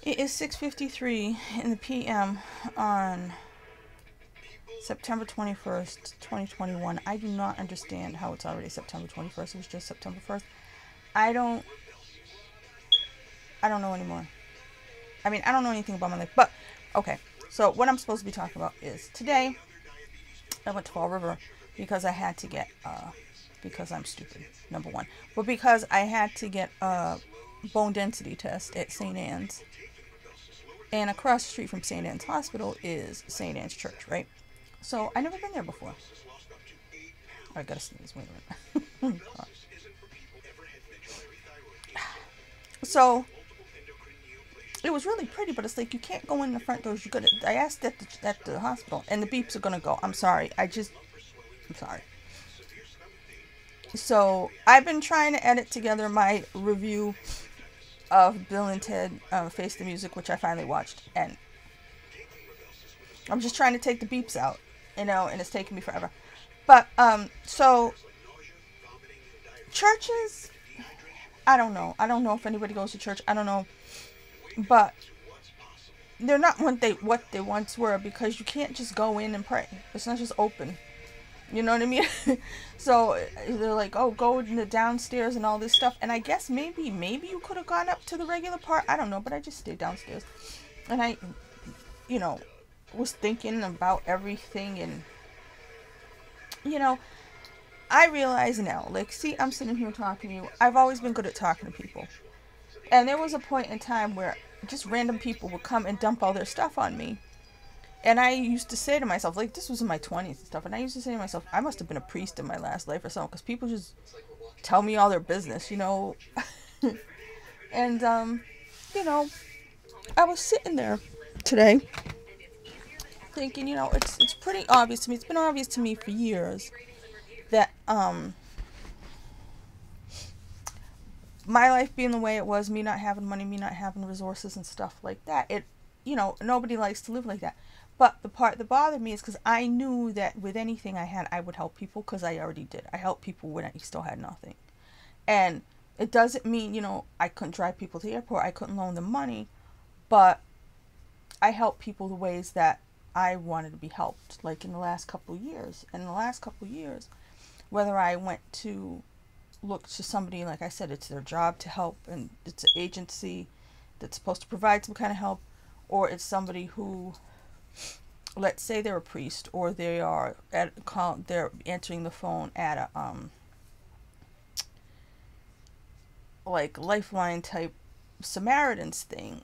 It is 6:53 in the p.m. on September 21st, 2021. I do not understand how it's already September 21st. It was just September 1st. I don't know anymore. I mean, I don't know anything about my life, but okay. So what I'm supposed to be talking about is today I went to Fall River because I had to get because I'm stupid, number one, but because I had to get a bone density test at St. Anne's. And across the street from St. Anne's Hospital is St. Anne's Church, right? So I never been there before. I gotta sneeze. Wait a minute. So it was really pretty, but it's like you can't go in the front doors. You gotta. I asked at the hospital, and the beeps are gonna go. I'm sorry. I'm sorry. So I've been trying to edit together my review of Bill and Ted Face the Music, which I finally watched, and I'm just trying to take the beeps out, and it's taking me forever. But so churches, I don't know. I don't know if anybody goes to church. I don't know, but they're not what they once were, because you can't just go in and pray. It's not just open. You know what I mean? So they're like, oh, go in the downstairs and all this stuff. And I guess maybe you could have gone up to the regular part. I don't know, but I just stayed downstairs. And I, was thinking about everything. And, I realize now, like, see, I'm sitting here talking to you. I've always been good at talking to people. And there was a point in time where just random people would come and dump all their stuff on me. And I used to say to myself, like, this was in my 20s and stuff, and I used to say to myself, I must have been a priest in my last life or something, because people just tell me all their business, And, I was sitting there today thinking, it's pretty obvious to me. It's been obvious to me for years that, my life being the way it was, me not having money, me not having resources and stuff like that, nobody likes to live like that. But the part that bothered me is because I knew that with anything I had, I would help people, because I already did. I helped people when I still had nothing. And it doesn't mean, I couldn't drive people to the airport. I couldn't loan them money. But I helped people the ways that I wanted to be helped, like in the last couple of years. And in the last couple of years, whether I went to look to somebody, like I said, it's their job to help, and it's an agency that's supposed to provide some kind of help, or it's somebody who, let's say they're a priest, or they're answering the phone at a like Lifeline type Samaritans thing.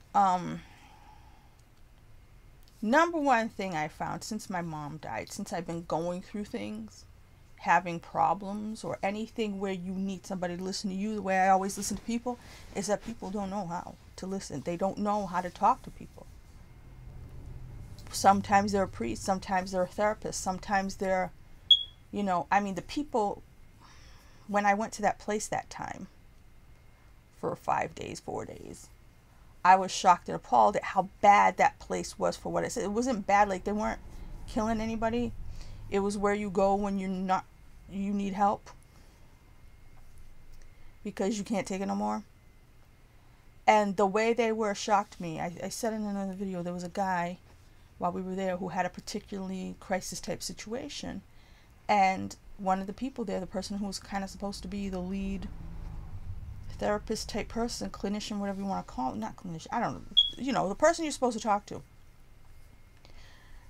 Number one thing I found since my mom died, since I've been going through things, having problems, or anything where you need somebody to listen to you the way I always listen to people, is that people don't know how to listen. They don't know how to talk to people. Sometimes they're a priest, sometimes they're a therapist, sometimes they're, the people, when I went to that place that time for 5 days, 4 days, I was shocked and appalled at how bad that place was for what it said. It wasn't bad, like they weren't killing anybody. It was where you go when you need help because you can't take it no more. And the way they were shocked me. I said in another video, there was a guy while we were there who had a particularly crisis type situation, and one of the people there, the person who was kind of supposed to be the lead therapist type person, clinician, whatever you want to call it, not clinician, I don't know, the person you're supposed to talk to,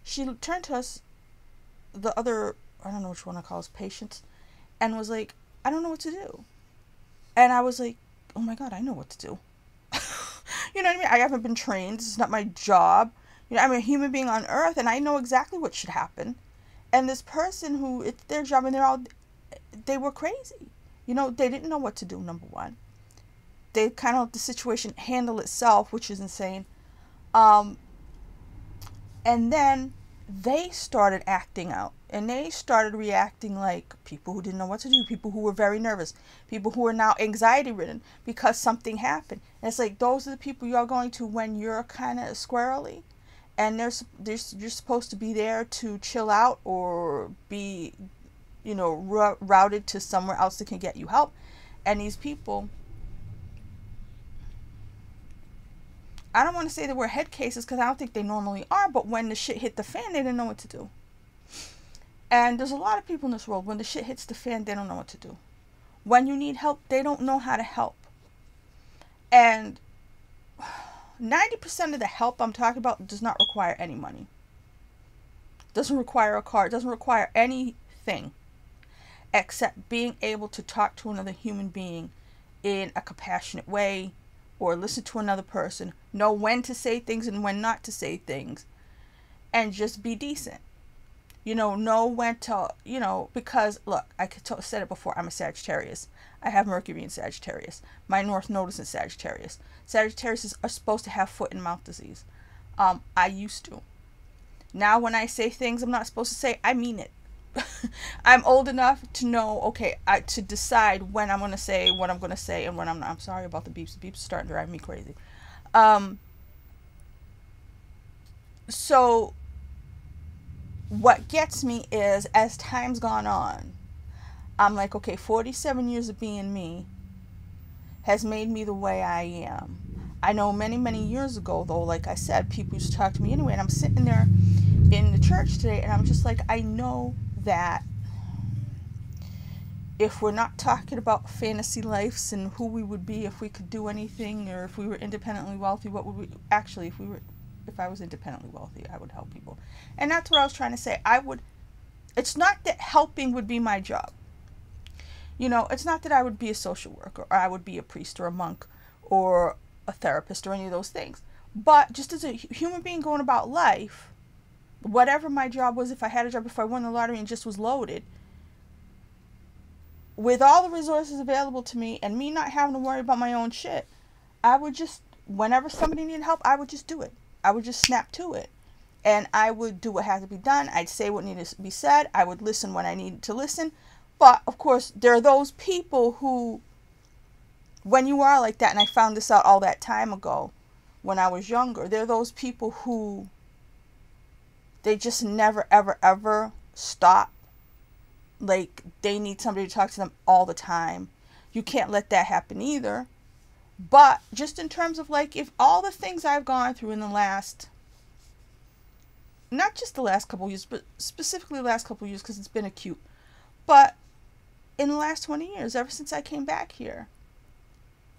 she turned to us, the other, I don't know which one I call us, patients, and was like, I don't know what to do. And I was like, oh my God, I know what to do. You know what I mean? I haven't been trained. This is not my job. I'm a human being on earth, and I know exactly what should happen. And this person who, it's their job, and they were crazy. They didn't know what to do, number one. They kind of let the situation handle itself, which is insane. And then they started acting out, and they started reacting like people who didn't know what to do, people who were very nervous, people who are now anxiety ridden because something happened. And it's like, those are the people you're going to when you're kind of squirrely, and you're supposed to be there to chill out or be, routed to somewhere else that can get you help. And these people, I don't want to say they were head cases because I don't think they normally are, but when the shit hit the fan, they didn't know what to do. And there's a lot of people in this world, when the shit hits the fan, they don't know what to do. When you need help, they don't know how to help. And 90% of the help I'm talking about does not require any money. Doesn't require a car. It doesn't require anything except being able to talk to another human being in a compassionate way, or listen to another person, know when to say things and when not to say things, and just be decent. Know when to, because look, said it before, I'm a Sagittarius. I have Mercury in Sagittarius. My North Node is in Sagittarius. Sagittarius are supposed to have foot and mouth disease. I used to. Now when I say things I'm not supposed to say, I mean it. I'm old enough to know, okay, to decide when I'm going to say what I'm going to say and when I'm not. I'm sorry about the beeps. The beeps are starting to drive me crazy. So what gets me is, as time's gone on, I'm like, okay, 47 years of being me has made me the way I am. I know many, many years ago, though, like I said, people used to talk to me anyway, and I'm sitting there in the church today, and I'm just like, I know that if we're not talking about fantasy lives and who we would be if we could do anything, or if we were independently wealthy, what would we actually, if I was independently wealthy, I would help people. And that's what I was trying to say. It's not that helping would be my job. It's not that I would be a social worker, or I would be a priest or a monk or a therapist or any of those things. But just as a human being going about life, whatever my job was, if I had a job, if I won the lottery and just was loaded, with all the resources available to me and me not having to worry about my own shit, I would just, whenever somebody needed help, I would just do it. I would just snap to it. And I would do what had to be done. I'd say what needed to be said. I would listen when I needed to listen. But, of course, there are those people who, when you are like that, and I found this out all that time ago when I was younger, there are those people who, they just never, ever, ever stop. Like, they need somebody to talk to them all the time. You can't let that happen either. But just in terms of, like, if all the things I've gone through in the last, not just the last couple of years, but specifically the last couple of years, because it's been acute, but in the last 20 years, ever since I came back here,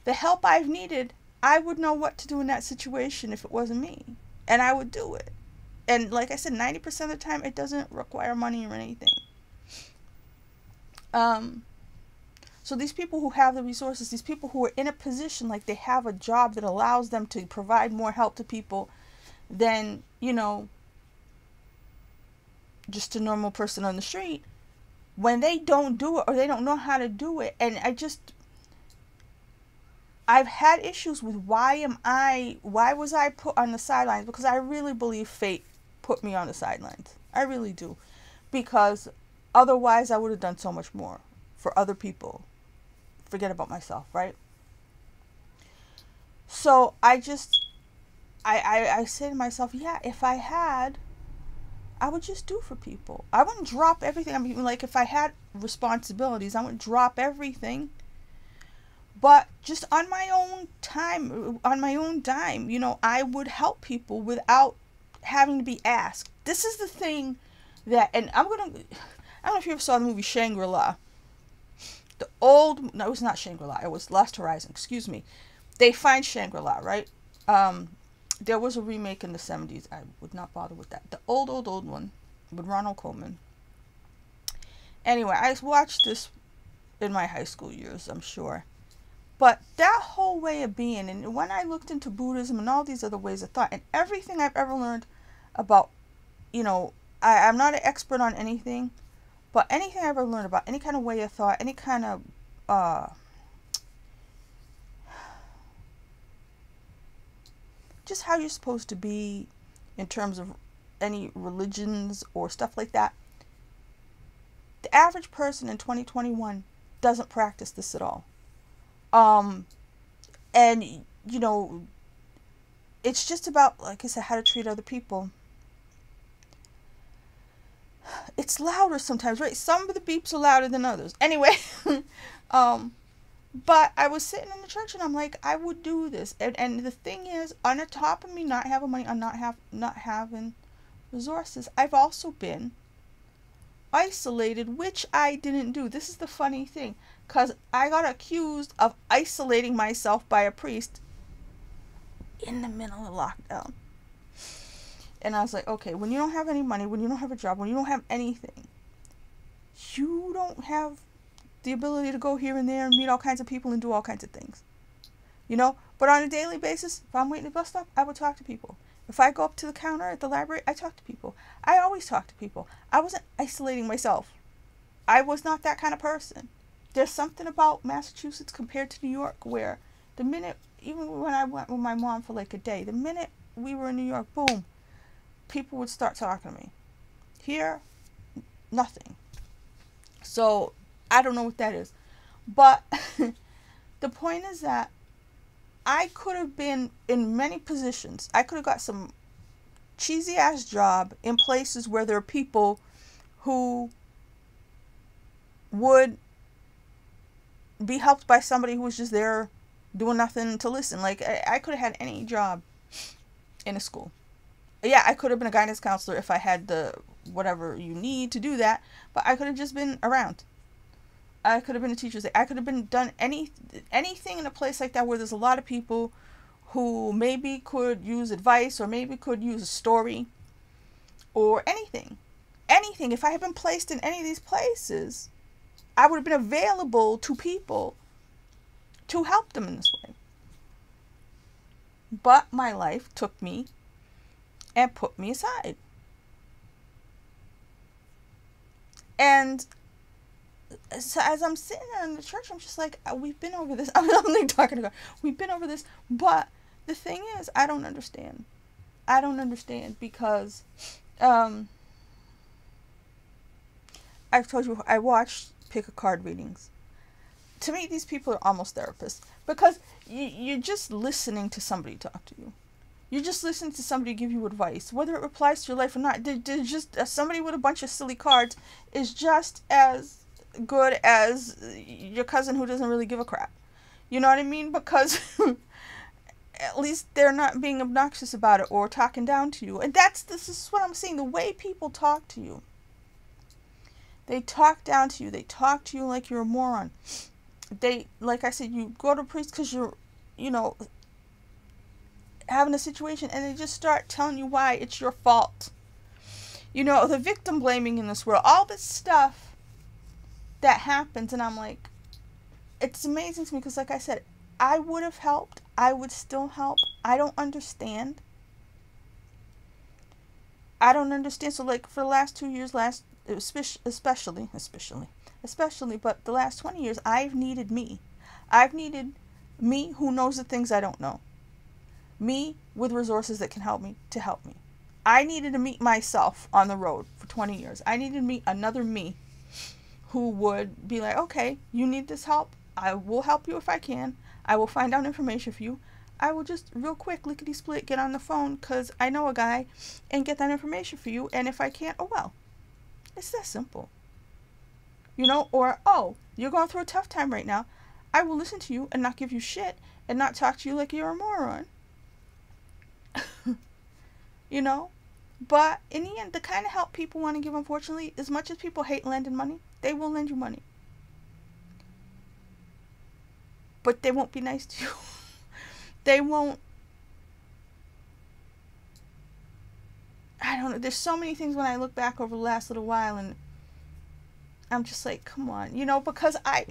the help I've needed, I would know what to do in that situation if it wasn't me. And I would do it. And like I said, 90% of the time, it doesn't require money or anything. So these people who have the resources, these people who are in a position, like they have a job that allows them to provide more help to people than, just a normal person on the street, when they don't do it or they don't know how to do it. And I've had issues with why was I put on the sidelines? Because I really believe fate put me on the sidelines. I really do. Because otherwise I would have done so much more for other people. Forget about myself, right? So I say to myself, yeah, if I had, I would just do for people. I wouldn't drop everything. I mean, like, if I had responsibilities, I wouldn't drop everything. But just on my own time, on my own dime, I would help people without having to be asked. This is the thing that, and I don't know if you ever saw the movie Shangri-La. No, it was not Shangri-La. It was Lost Horizon. Excuse me. They find Shangri-La, right? There was a remake in the 70s. I would not bother with that. The old one with Ronald Colman. Anyway, I watched this in my high school years, I'm sure. But that whole way of being, and when I looked into Buddhism and all these other ways of thought, and everything I've ever learned about, I'm not an expert on anything, but anything I ever learned about, any kind of way of thought, any kind of, just how you're supposed to be in terms of any religions or stuff like that, the average person in 2021 doesn't practice this at all. And, it's just about, like I said, how to treat other people. It's louder sometimes, right? Some of the beeps are louder than others. Anyway, But I was sitting in the church and I'm like, I would do this. And the thing is, on the top of me not having money, on not having resources, I've also been isolated, which I didn't do. This is the funny thing, because I got accused of isolating myself by a priest in the middle of lockdown. And I was like, okay, when you don't have any money, when you don't have a job, when you don't have anything, you don't have the ability to go here and there and meet all kinds of people and do all kinds of things. You know? But on a daily basis, if I'm waiting at the bus stop, I would talk to people. If I go up to the counter at the library, I talk to people. I always talk to people. I wasn't isolating myself. I was not that kind of person. There's something about Massachusetts compared to New York where the minute, even when I went with my mom for like a day, the minute we were in New York, boom, people would start talking to me. Here, nothing. So, I don't know what that is. But the point is that I could have been in many positions. I could have got some cheesy ass job in places where there are people who would be helped by somebody who was just there doing nothing to listen. Like, I could have had any job in a school. Yeah, I could have been a guidance counselor if I had the whatever you need to do that, but I could have just been around. I could have been a teacher's aide. I could have done anything in a place like that where there's a lot of people who maybe could use advice or maybe could use a story or anything. Anything. If I had been placed in any of these places, I would have been available to people to help them in this way. But my life took me and put me aside. And so as I'm sitting there in the church, I'm just like, we've been over this. I'm like talking to God. We've been over this. But the thing is, I don't understand. I don't understand because I've told you, I watched pick a card readings. To me, these people are almost therapists because you're just listening to somebody talk to you. You're just listening to somebody give you advice, whether it applies to your life or not. Just somebody with a bunch of silly cards is just as good as your cousin who doesn't really give a crap. You know what I mean? Because at least they're not being obnoxious about it or talking down to you. And this is what I'm saying. The way people talk to you. They talk down to you. They talk to you like you're a moron. Like I said, you go to a priest because you're, having a situation and they just start telling you why it's your fault. The victim blaming in this world, all this stuff that happens, and I'm like, it's amazing to me because like I said, I would have helped. I would still help. I don't understand. So like for the last 2 years, especially, but the last 20 years, I've needed me. I've needed me who knows the things I don't know. Me with resources that can help me to help me. I needed to meet myself on the road for 20 years. I needed to meet another me who would be like, okay, you need this help. I will help you if I can. I will find out information for you. I will just real quick, lickety-split, get on the phone because I know a guy and get that information for you. And if I can't, oh well. It's that simple. Or, oh, you're going through a tough time right now. I will listen to you and not give you shit and not talk to you like you're a moron. But in the end, the kind of help people want to give, unfortunately, as much as people hate lending money, they will lend you money. But they won't be nice to you. They won't. I don't know. There's so many things when I look back over the last little while and I'm just like, come on, because I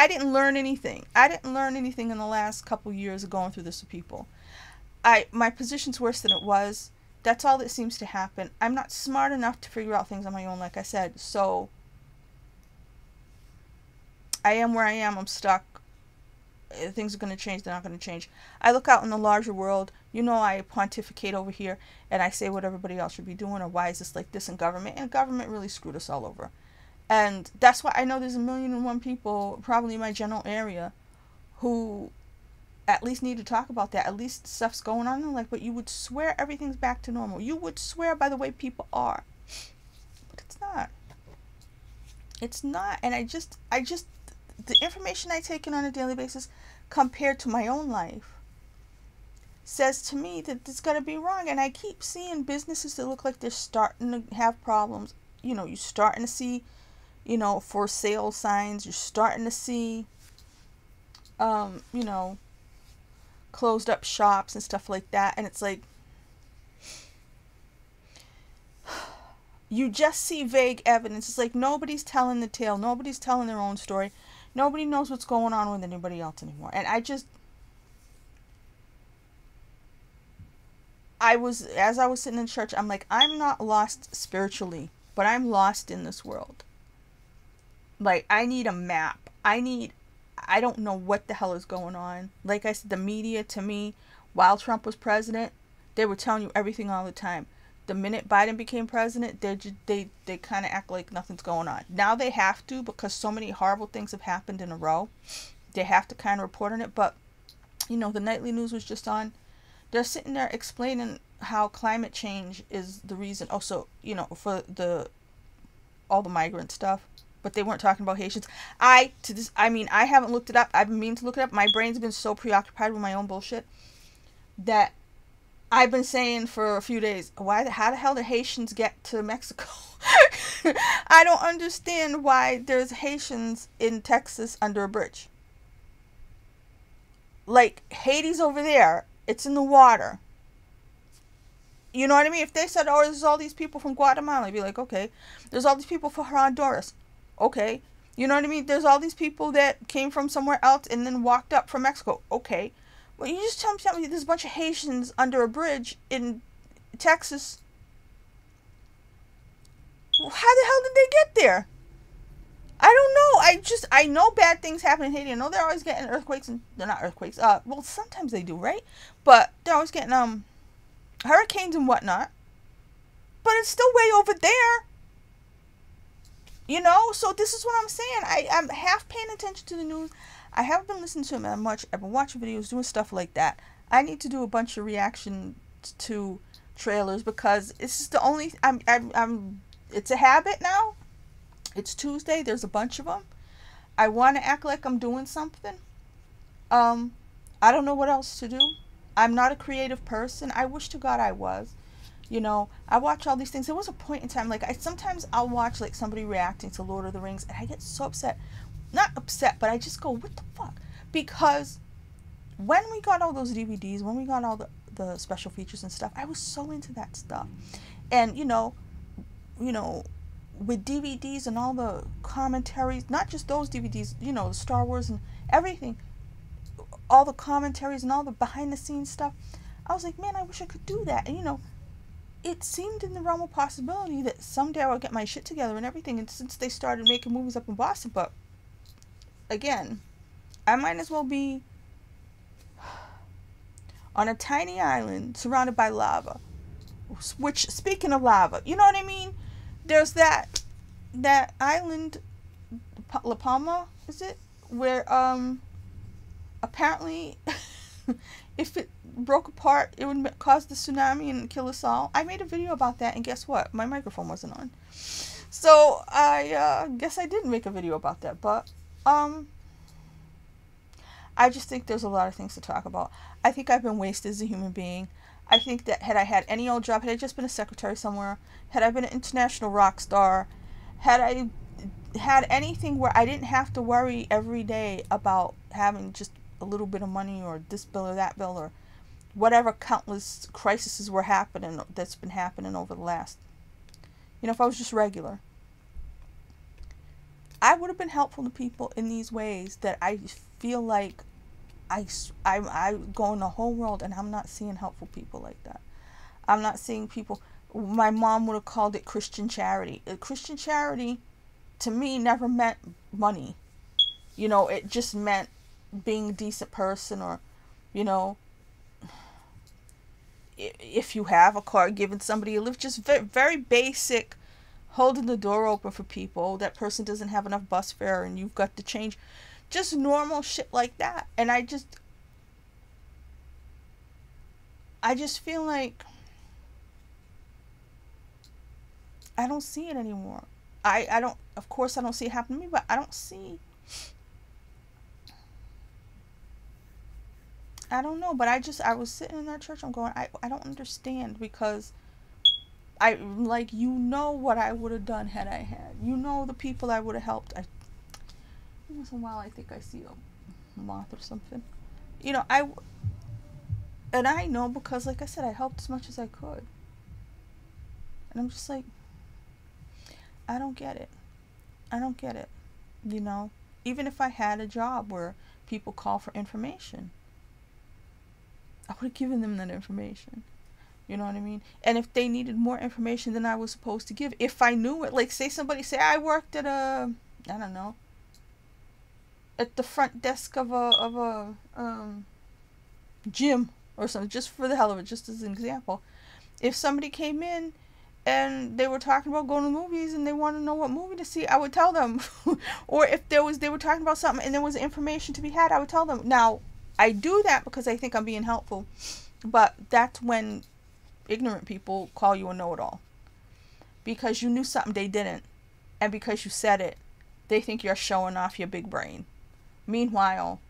didn't learn anything. I didn't learn anything in the last couple years of going through this with people. My position's worse than it was. That's all that seems to happen. I'm not smart enough to figure out things on my own, like I said. So I am where I am. I'm stuck. Things are going to change. They're not going to change. I look out in the larger world. I pontificate over here and I say what everybody else should be doing or why is this like this in government. And government really screwed us all over. And that's why I know there's 1,000,001 people probably in my general area who at least need to talk about that. At least stuff's going on in their life, but you would swear everything's back to normal. You would swear by the way people are. But it's not. It's not. And I just the information I take in on a daily basis compared to my own life says to me that it's got to be wrong. And I keep seeing businesses that look like they're starting to have problems. You know, you're starting to see, you know, for sale signs. You're starting to see, you know, closed up shops and stuff like that. And it's like, you just see vague evidence. It's like nobody's telling the tale. Nobody's telling their own story. Nobody knows what's going on with anybody else anymore. And as I was sitting in church, I'm like, I'm not lost spiritually, but I'm lost in this world. Like, I need a map. I don't know what the hell is going on. Like I said, the media, to me, while Trump was president, they were telling you everything all the time. The minute Biden became president, they kind of act like nothing's going on. Now they have to, because so many horrible things have happened in a row. They have to kind of report on it. But, you know, the nightly news was just on. They're sitting there explaining how climate change is the reason. Also, you know, for all the migrant stuff. But they weren't talking about Haitians. I haven't looked it up. I've been meaning to look it up. My brain's been so preoccupied with my own bullshit that I've been saying for a few days, how the hell did Haitians get to Mexico? I don't understand why there's Haitians in Texas under a bridge. Like, Haiti's over there. It's in the water. You know what I mean? If they said, oh, there's all these people from Guatemala, I'd be like, okay. There's all these people from Honduras. Okay. You know what I mean? There's all these people that came from somewhere else and then walked up from Mexico. Okay. Well, you just tell me there's a bunch of Haitians under a bridge in Texas. How the hell did they get there? I don't know. I know bad things happen in Haiti. I know they're always getting earthquakes, and they're not earthquakes. Well, sometimes they do, right? But they're always getting hurricanes and whatnot. But it's still way over there. You know, so this is what I'm saying. I'm half paying attention to the news. I haven't been listening to them that much. I've been watching videos, doing stuff like that. I need to do a bunch of reaction to trailers, because it's just the only. It's a habit now. It's Tuesday. There's a bunch of them. I want to act like I'm doing something. I don't know what else to do. I'm not a creative person. I wish to God I was. You know, I watch all these things. There was a point in time, like, sometimes I'll watch, like, somebody reacting to Lord of the Rings, and I get so upset. Not upset, but I just go, what the fuck? Because when we got all those DVDs, when we got all the special features and stuff, I was so into that stuff. And, you know, with DVDs and all the commentaries, not just those DVDs, you know, Star Wars and everything, all the commentaries and all the behind-the-scenes stuff, I was like, man, I wish I could do that. And, you know, it seemed in the realm of possibility that someday I'll get my shit together and everything. And since they started making movies up in Boston, but again, I might as well be on a tiny island surrounded by lava. Which, speaking of lava, you know what I mean? There's that island, La Palma, is it? Where apparently if it broke apart, it would cause the tsunami and kill us all. I made a video about that, and guess what? My microphone wasn't on. So I guess I didn't make a video about that, but I just think there's a lot of things to talk about. I think I've been wasted as a human being. I think that had I had any old job, had I just been a secretary somewhere, had I been an international rock star, had I had anything where I didn't have to worry every day about having just a little bit of money or this bill or that bill or whatever countless crises were happening, that's been happening over the last, you know, if I was just regular, I would have been helpful to people in these ways that I feel like I go in the whole world and I'm not seeing helpful people like that. I'm not seeing people. My mom would have called it Christian charity. Christian charity to me never meant money. You know, it just meant being a decent person, or, you know, if you have a car, giving somebody a lift, just very, very basic, holding the door open for people. That person doesn't have enough bus fare and you've got to change. Just normal shit like that. And I just feel like I don't see it anymore. I don't, of course I don't see it happen to me, but I don't see I don't know, but I was sitting in that church. I'm going, I don't understand, because I, like, you know what I would have done had I had. You know the people I would have helped. Once in a while I think I see a moth or something. You know, and I know, because like I said, I helped as much as I could. And I'm just like, I don't get it. I don't get it. You know, even if I had a job where people call for information, I would have given them that information. You know what I mean? And if they needed more information than I was supposed to give, if I knew it, like say I worked at I don't know, at the front desk of a gym or something, just for the hell of it, just as an example. If somebody came in and they were talking about going to movies and they wanted to know what movie to see, I would tell them. Or if they were talking about something and there was information to be had, I would tell them. Now, I do that because I think I'm being helpful, but that's when ignorant people call you a know-it-all. Because you knew something they didn't, and because you said it, they think you're showing off your big brain. Meanwhile,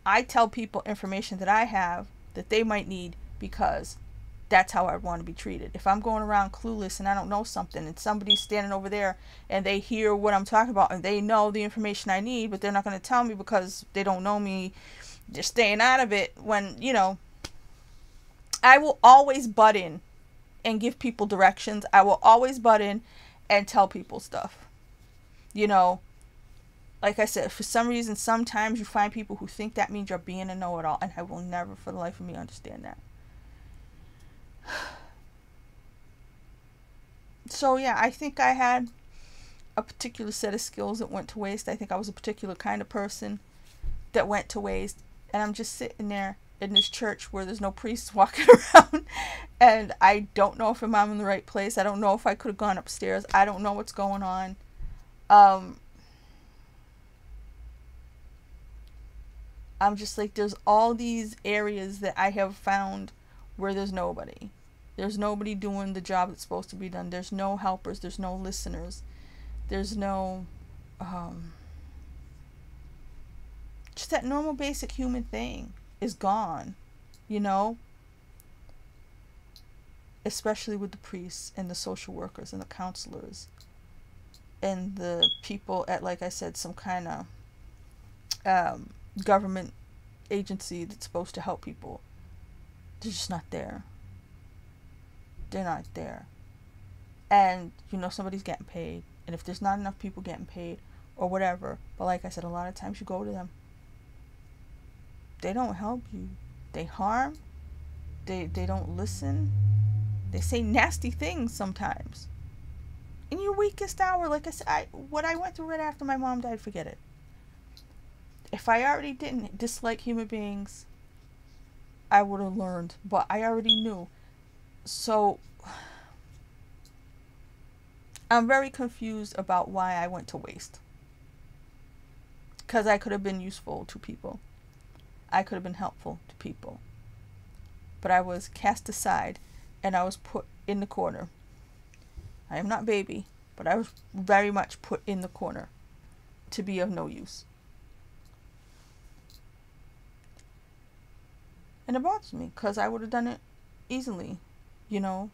I tell people information that I have that they might need, because that's how I want to be treated. If I'm going around clueless and I don't know something, and somebody's standing over there and they hear what I'm talking about and they know the information I need, but they're not going to tell me because they don't know me, they're staying out of it, when, you know, I will always butt in and give people directions. I will always butt in and tell people stuff. You know, like I said, for some reason, sometimes you find people who think that means you're being a know-it-all, and I will never for the life of me understand that. So yeah, I think I had a particular set of skills that went to waste. I think I was a particular kind of person that went to waste. And I'm just sitting there in this church where there's no priests walking around, and I don't know if I'm in the right place. I don't know if I could have gone upstairs. I don't know what's going on. I'm just like, there's all these areas that I have found where there's nobody. There's nobody doing the job that's supposed to be done. There's no helpers. There's no listeners. There's no, just that normal basic human thing is gone, you know? Especially with the priests and the social workers and the counselors and the people at, like I said, some kind of government agency that's supposed to help people. They're just not there. They're not there. And, you know, somebody's getting paid. And if there's not enough people getting paid or whatever, but like I said, a lot of times you go to them, they don't help you. They harm. They don't listen. They say nasty things sometimes. In your weakest hour, like I said, what I went through right after my mom died, forget it. If I already didn't dislike human beings, I would have learned. But I already knew. So I'm very confused about why I went to waste. Because I could have been useful to people. I could have been helpful to people. But I was cast aside and I was put in the corner. I am not baby, but I was very much put in the corner to be of no use. And it bothers me because I would have done it easily, you know.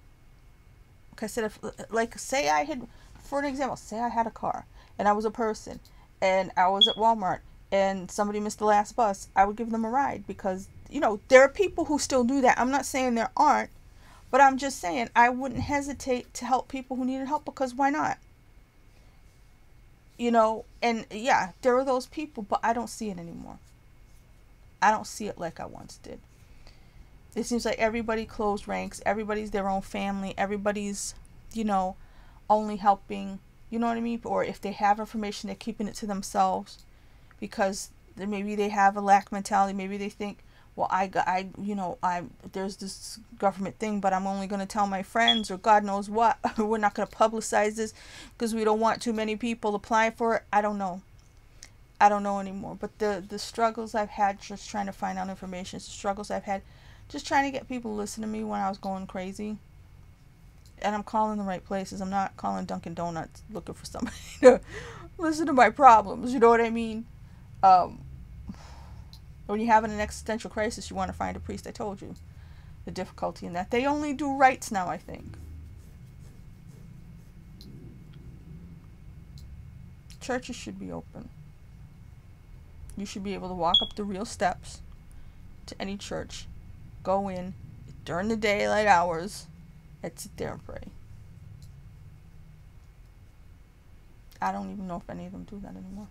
Like I said, if, like, say I had, for an example, say I had a car and I was a person and I was at Walmart and somebody missed the last bus, I would give them a ride because, you know, there are people who still do that. I'm not saying there aren't, but I'm just saying I wouldn't hesitate to help people who needed help because why not? You know, and yeah, there are those people, but I don't see it anymore. I don't see it like I once did. It seems like everybody closed ranks. Everybody's their own family. Everybody's, you know, only helping, you know what I mean? Or if they have information, they're keeping it to themselves because maybe they have a lack mentality. Maybe they think, well, there's this government thing, but I'm only going to tell my friends or God knows what. We're not going to publicize this because we don't want too many people applying for it. I don't know. I don't know anymore. But the struggles I've had just trying to find out information, the struggles I've had just trying to get people to listen to me when I was going crazy. And I'm calling the right places. I'm not calling Dunkin' Donuts looking for somebody to listen to my problems. You know what I mean? But When you're having an existential crisis, you want to find a priest. I told you the difficulty in that. They only do rites now, I think. Churches should be open. You should be able to walk up the real steps to any church, go in during the daylight hours, and sit there and pray. I don't even know if any of them do that anymore.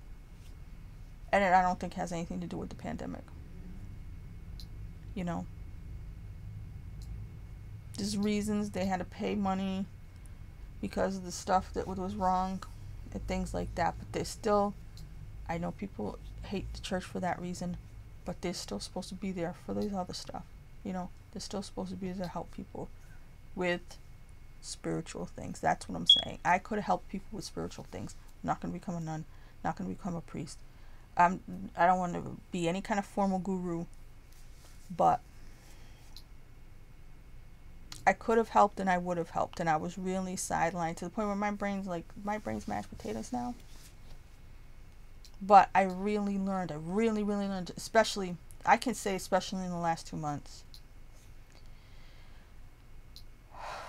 And I don't think it has anything to do with the pandemic. You know, there's reasons they had to pay money because of the stuff that was wrong and things like that. But they still, I know people hate the church for that reason, but they're still supposed to be there for these other stuff. You know, they're still supposed to be there to help people with spiritual things. That's what I'm saying. I could have helped people with spiritual things. I'm not going to become a nun. Not going to become a priest. I don't want to be any kind of formal guru, but I could have helped and I would have helped, and I was really sidelined to the point where my brain's mashed potatoes now. But I really learned, especially in the last 2 months,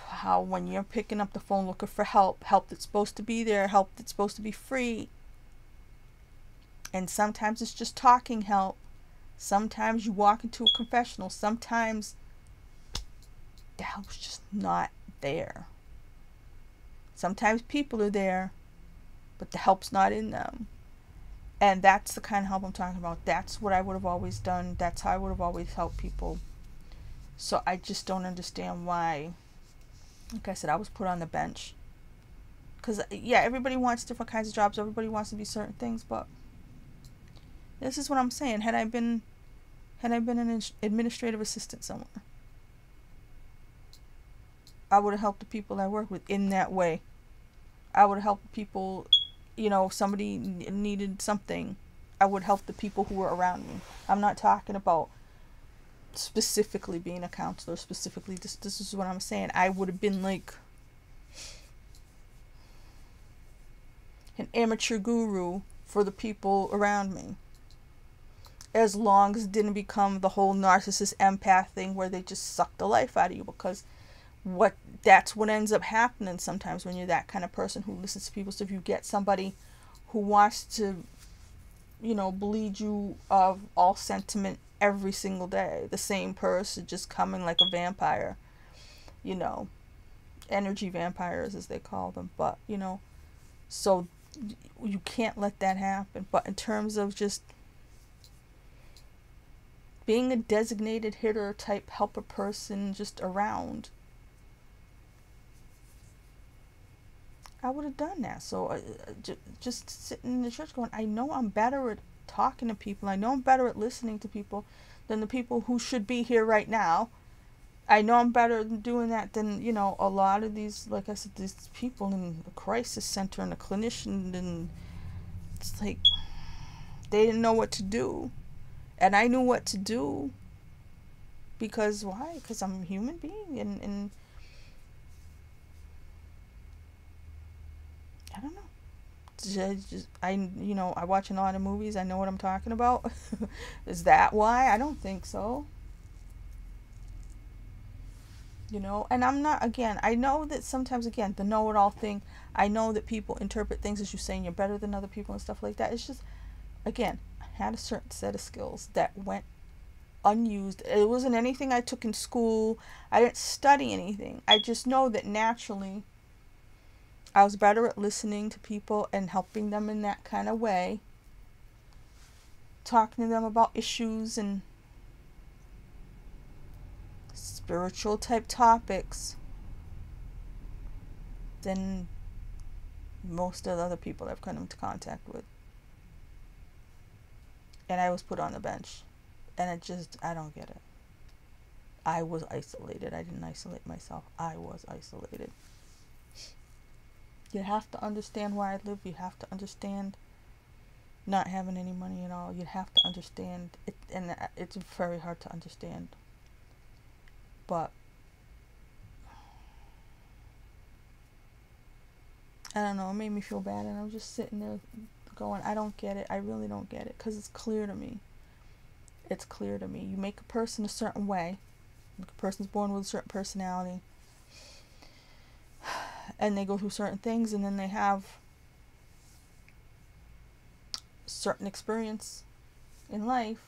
how when you're picking up the phone looking for help that's supposed to be there, help that's supposed to be free, and sometimes it's just talking help, sometimes you walk into a confessional, sometimes the help's just not there. Sometimes people are there, but the help's not in them. And that's the kind of help I'm talking about. That's what I would have always done. That's how I would have always helped people. So I just don't understand why, like I said, I was put on the bench. Because, yeah, everybody wants different kinds of jobs. Everybody wants to be certain things. But this is what I'm saying. Had I been an administrative assistant somewhere, I would have helped the people I work with in that way. I would have helped people, if somebody needed something, I would help the people who were around me. I'm not talking about specifically being a counselor, specifically, this is what I'm saying. I would have been like an amateur guru for the people around me. As long as it didn't become the whole narcissist empath thing where they just suck the life out of you, because that's what ends up happening sometimes when you're that kind of person who listens to people. So if you get somebody who wants to, bleed you of all sentiment every single day, the same person just coming like a vampire, energy vampires as they call them, but so you can't let that happen. But in terms of just being a designated hitter type helper person just around, I would have done that. So just sitting in the church going, I know I'm better at talking to people. I know I'm better at listening to people than the people who should be here right now. I know I'm better at doing that than, a lot of these, like I said, these people in the crisis center and the clinician, and it's like they didn't know what to do. And I knew what to do. Because why? Because I'm a human being, and I don't know. I watch a lot of movies. I know what I'm talking about. Is that why? I don't think so. And I'm not, again, I know that sometimes, again, the know-it-all thing, I know that people interpret things as you saying you're better than other people and stuff like that. It's just, again, I had a certain set of skills that went unused. It wasn't anything I took in school. I didn't study anything. I just know that naturally I was better at listening to people and helping them in that kind of way, talking to them about issues and spiritual type topics than most of the other people I've come into contact with. And I was put on the bench. And I don't get it. I was isolated. I didn't isolate myself. I was isolated. You have to understand where I live. You have to understand not having any money at all. You have to understand it, and it's very hard to understand. But I don't know, it made me feel bad, and I'm just sitting there going, I don't get it. I really don't get it, because it's clear to me. it's clear to me. You make a person a certain way, like a person's born with a certain personality, and they go through certain things, and then they have certain experience in life,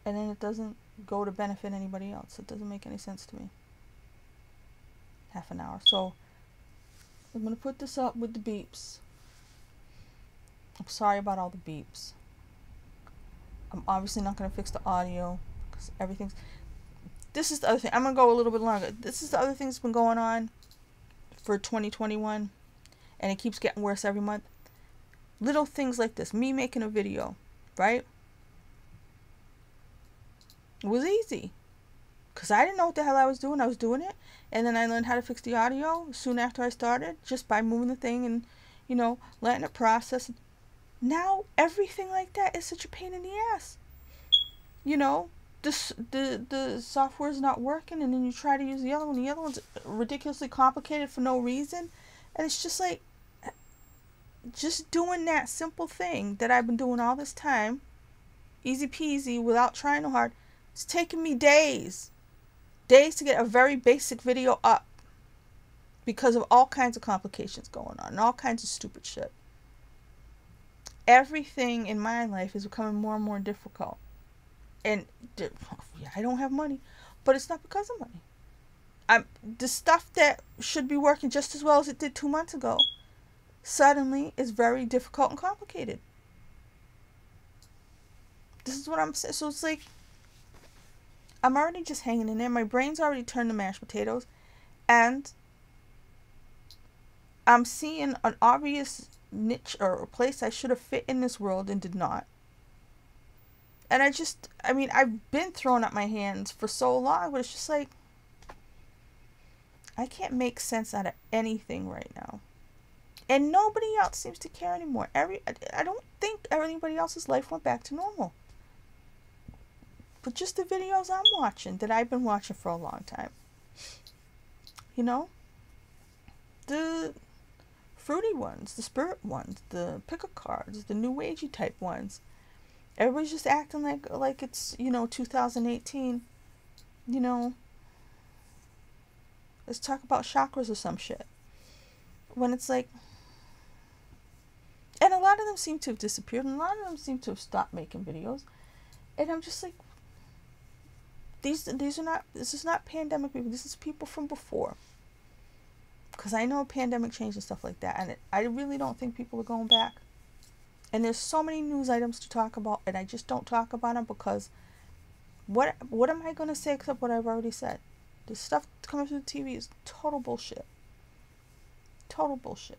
and then it doesn't go to benefit anybody else. It doesn't make any sense to me. Half an hour. So I'm going to put this up with the beeps. I'm sorry about all the beeps. I'm obviously not going to fix the audio because everything's... This is the other thing. I'm going to go a little bit longer. This is the other thing that's been going on for 2021, and it keeps getting worse every month. Little things like this. Me making a video, right? It was easy because I didn't know what the hell I was doing. I was doing it, and then I learned how to fix the audio soon after I started, just by moving the thing and, you know, letting it process. Now everything like that is such a pain in the ass. You know, the software is not working, and then you try to use the other one. The other one's ridiculously complicated for no reason, and it's just like, just doing that simple thing that I've been doing all this time, easy peasy, without trying hard. It's taken me days to get a very basic video up because of all kinds of complications going on and all kinds of stupid shit. Everything in my life is becoming more and more difficult. And yeah, I don't have money, but it's not because of money. The stuff that should be working just as well as it did 2 months ago suddenly is very difficult and complicated. This is what I'm saying. So it's like, I'm already just hanging in there. My brain's already turned to mashed potatoes. And I'm seeing an obvious niche or a place I should have fit in this world and did not. And I've been throwing up my hands for so long, but it's just like, I can't make sense out of anything right now. And nobody else seems to care anymore. I don't think anybody else's life went back to normal. But just the videos I'm watching, that I've been watching for a long time. You know? The fruity ones, the spirit ones, the pick a cards, the new agey type ones. Everybody's just acting like it's, 2018. Let's talk about chakras or some shit. When it's like... And a lot of them seem to have disappeared, and a lot of them seem to have stopped making videos. And I'm just like... This is not pandemic people. This is people from before. Because I know pandemic change and stuff like that. And I really don't think people are going back. And there's so many news items to talk about. And I just don't talk about them because... What am I going to say except what I've already said? The stuff coming through the TV is total bullshit. Total bullshit.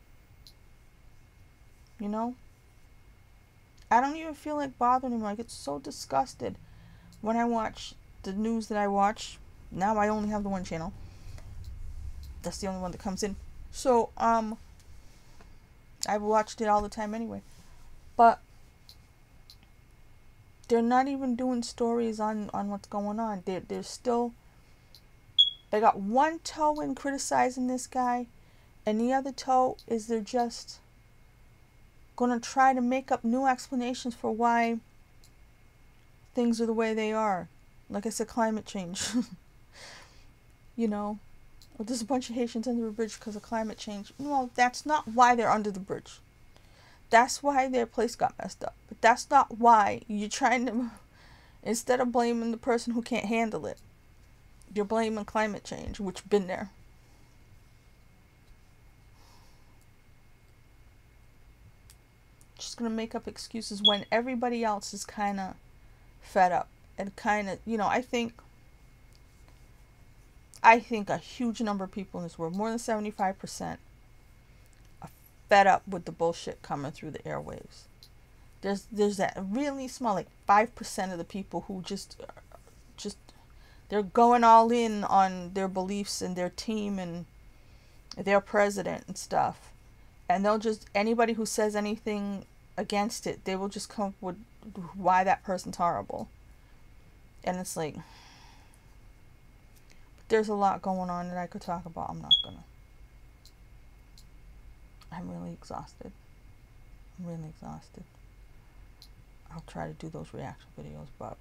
You know? I don't even feel like bothering anymore. I get so disgusted when I watch the news that I watch. Now I only have the one channel. That's the only one that comes in. So, I've watched it all the time anyway. But they're not even doing stories on what's going on. They're still... They got one toe in criticizing this guy, and the other toe is they're just gonna try to make up new explanations for why things are the way they are. Like I said, climate change. Well, there's a bunch of Haitians under the bridge because of climate change. Well, that's not why they're under the bridge. That's why their place got messed up. But that's not why you're trying to... Instead of blaming the person who can't handle it, you're blaming climate change, which been there. Just gonna make up excuses when everybody else is kind of fed up and kind of, I think a huge number of people in this world, more than 75%, are fed up with the bullshit coming through the airwaves. There's that really small, like 5% of the people who just they're going all in on their beliefs and their team and their president and stuff. And they'll just, anybody who says anything against it, they will just come up with why that person's horrible. And it's like, there's a lot going on that I could talk about. I'm not gonna. I'm really exhausted. I'll try to do those reaction videos, but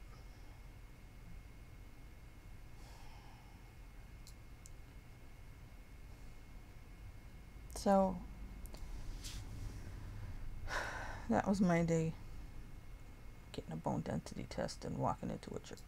so that was my day, getting a bone density test and walking into a church.